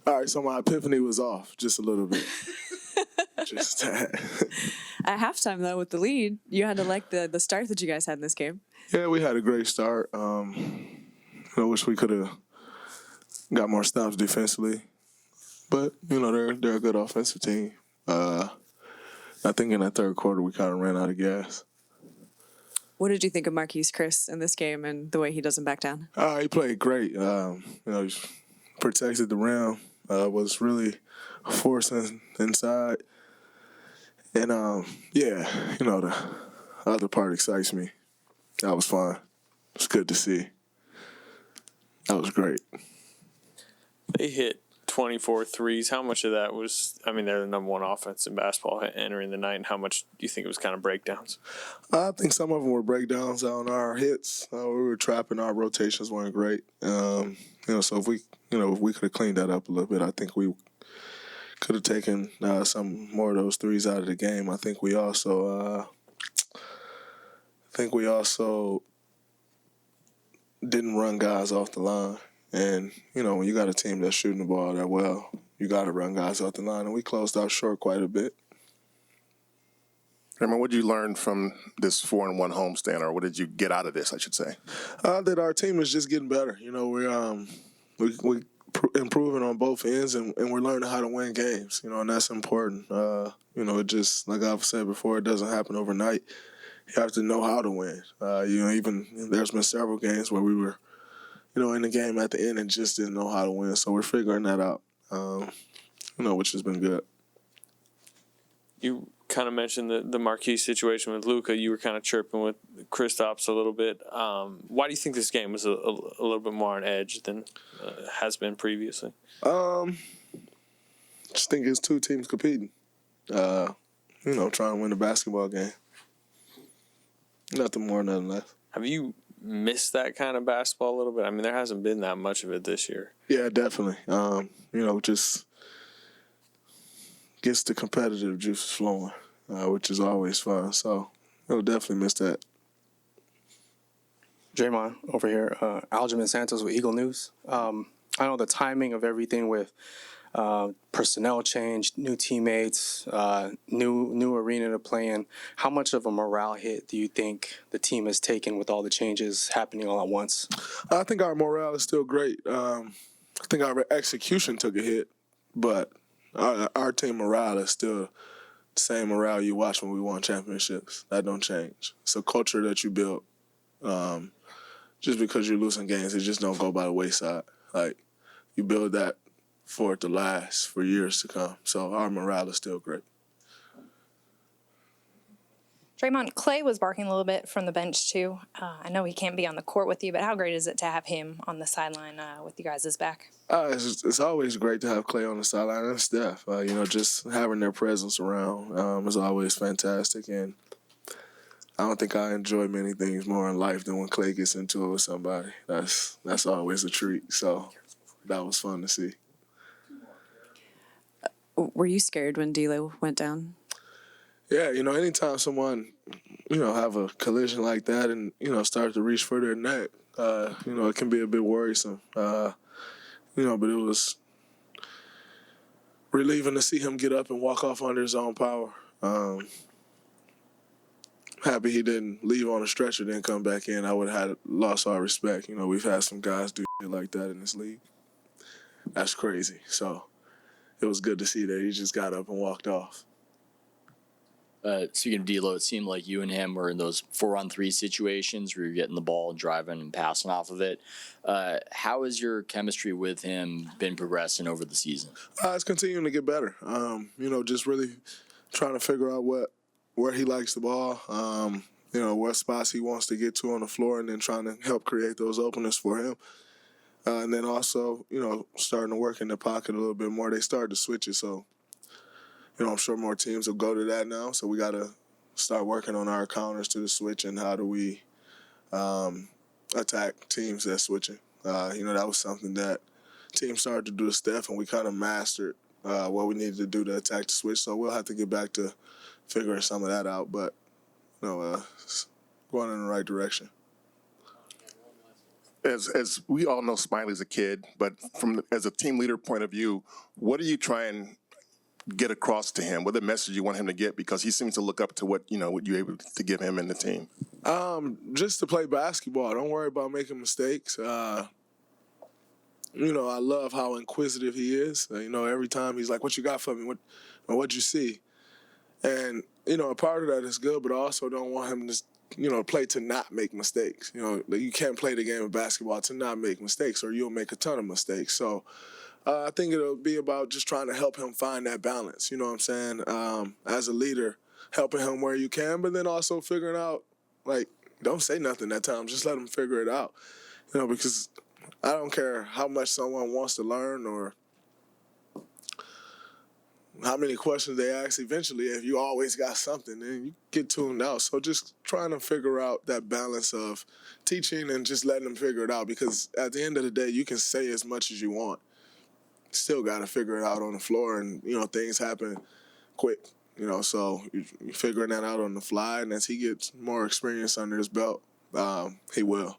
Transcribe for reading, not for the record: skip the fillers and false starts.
All right, so my epiphany was off just a little bit. Just that. At halftime, though, with the lead, you had to like the start that you guys had in this game. Yeah, we had a great start. I wish we could have got more stops defensively. But, they're a good offensive team. I think in that third quarter we kind of ran out of gas. What did you think of Marquise Chris in this game and the way he doesn't back down? He played great. He protected the rim, was really forcing inside. And, the other part excites me. That was fun. It's good to see. That was great. They hit 24 threes. How much of that was, they're the number one offense in basketball entering the night, and how much do you think it was kind of breakdowns? I think some of them were breakdowns on our hits. We were trapping, our rotations weren't great. So if we could have cleaned that up a little bit, I think we could have taken some more of those threes out of the game. I think we also didn't run guys off the line. And, when you got a team that's shooting the ball that well, you got to run guys off the line. And we closed out short quite a bit. Draymond, what did you learn from this 4-1 homestand, or what did you get out of this, I should say? That our team is just getting better. We're improving on both ends, and we're learning how to win games, and that's important. It just, like I've said before, it doesn't happen overnight. You have to know how to win. Even there's been several games where we were, in the game at the end and just didn't know how to win. So we're figuring that out, which has been good. You kind of mentioned the Marquise situation with Luka. You were kind of chirping with Kristaps a little bit. Why do you think this game was a little bit more on edge than has been previously? Just think it's two teams competing, trying to win a basketball game. Nothing more, nothing less. Have you missed that kind of basketball a little bit? There hasn't been that much of it this year. Yeah, definitely. Just gets the competitive juices flowing, which is always fun. So, definitely miss that. Draymond over here, Aljamain Santos with Eagle News. I know the timing of everything with personnel change, new teammates, new arena to play in. How much of a morale hit do you think the team has taken with all the changes happening all at once? I think our morale is still great. I think our execution took a hit, but our team morale is still the same morale you watch when we won championships. That don't change. It's a culture that you build. Just because you're losing games, it just don't go by the wayside. Like, you build that for it to last for years to come. So our morale is still great. Draymond, Klay was barking a little bit from the bench too. I know he can't be on the court with you, but how great is it to have him on the sideline with you guys' back? It's always great to have Klay on the sideline and Steph. Just having their presence around is always fantastic. And I don't think I enjoy many things more in life than when Klay gets into it with somebody. That's always a treat. So that was fun to see. Were you scared when D'Lo went down? Yeah, anytime someone, have a collision like that and, start to reach for their neck, it can be a bit worrisome. But it was relieving to see him get up and walk off under his own power. Happy he didn't leave on a stretcher, then come back in. I would have lost our respect. We've had some guys do shit like that in this league. That's crazy. So it was good to see that he just got up and walked off. Speaking of D'Lo, it seemed like you and him were in those 4-on-3 situations where you're getting the ball and driving and passing off of it. How has your chemistry with him been progressing over the season? It's continuing to get better. Just really trying to figure out where he likes the ball, what spots he wants to get to on the floor, and then trying to help create those openings for him. And then also, starting to work in the pocket a little bit more. They started to switch it, so, I'm sure more teams will go to that now. So we got to start working on our counters to the switch and how do we attack teams that's switching. That was something that teams started to do to Steph, and we kind of mastered what we needed to do to attack the switch. So we'll have to get back to figuring some of that out, but, it's going in the right direction. as we all know, Smiley's a kid, but as a team leader point of view, what are you trying get across to him? What the message you want him to get? Because he seems to look up to what you're able to give him and the team. Just to play basketball. Don't worry about making mistakes. I love how inquisitive he is. Every time he's like, "What you got for me? What'd you see?" And a part of that is good, but I also don't want him to play to not make mistakes. You can't play the game of basketball to not make mistakes, or you'll make a ton of mistakes. So I think it'll be about just trying to help him find that balance. You know what I'm saying? As a leader, helping him where you can, but then also figuring out, like, don't say nothing at times. Just let him figure it out. Because I don't care how much someone wants to learn or how many questions they ask. Eventually, if you always got something, then you get tuned out. So just trying to figure out that balance of teaching and just letting them figure it out. Because at the end of the day, you can say as much as you want. Still got to figure it out on the floor, and things happen quick. So you're figuring that out on the fly, and as he gets more experience under his belt, he will.